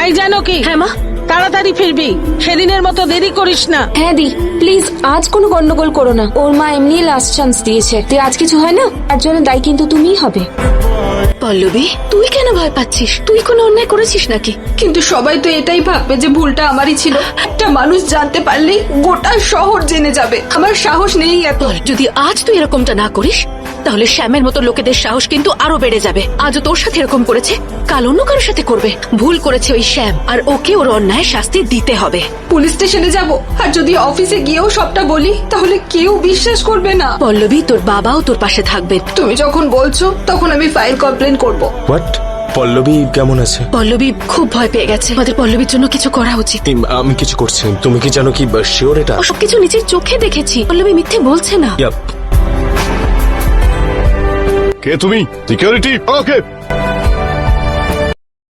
এই জানো কি? হ্যাঁ মা। তাড়াতাড়ি ফিরবি, সেদিনের মতো দেরি করিস না। হ্যাঁ দি, প্লিজ আজ কোনো গন্ডগোল করো না। ওর মা এমনি লাস্ট চান্স দিয়েছে, তুই আজ কিছু হয় না তার জন্য দায়ী কিন্তু তুমিই হবে। পল্লবী, তুই কেন ভয় পাচ্ছিস? তুই কোনো অন্যায় করেছিস নাকি? কিন্তু সবাই তো এটাই ভাববে যে ভুলটা আমারই ছিল। একটা মানুষ জানতে পারলেই গোটা শহর জেনে যাবে। আমার সাহস নেই এত। যদি আজ তুই এরকমটা না করিস তাহলে শ্যামের মতো লোকেদের সাহস কিন্তু আরো বেড়ে যাবে। আজও তোর সাথে এরকম করেছে, কাল অন্য কারোর সাথে করবে। ভুল করেছে ওই শ্যাম, আর ওকে ওর অন্যায় শাস্তি দিতে হবে। পুলিশ স্টেশনে যাব, আর যদি অফিসে গিয়েও সবটা বলি তাহলে কেউ বিশ্বাস করবে না। পল্লবী, তোর বাবাও তোর পাশে থাকবে। তুমি যখন বলছো তখন আমি ফাইল কমপ্লেন করব। হোয়াট? পল্লবী কেমন আছে? পল্লবী খুব ভয় পেয়ে গেছে। আমাদের পল্লবীর জন্য কিছু করা উচিত। আমি কিছু করছি। তুমি কি জানো কি শিওর এটা? ও সবকিছু নিজের চোখে দেখেছি। পল্লবী মিথ্যে বলছে না। Yup. কে তুমি? সিকিউরিটি? ওকে।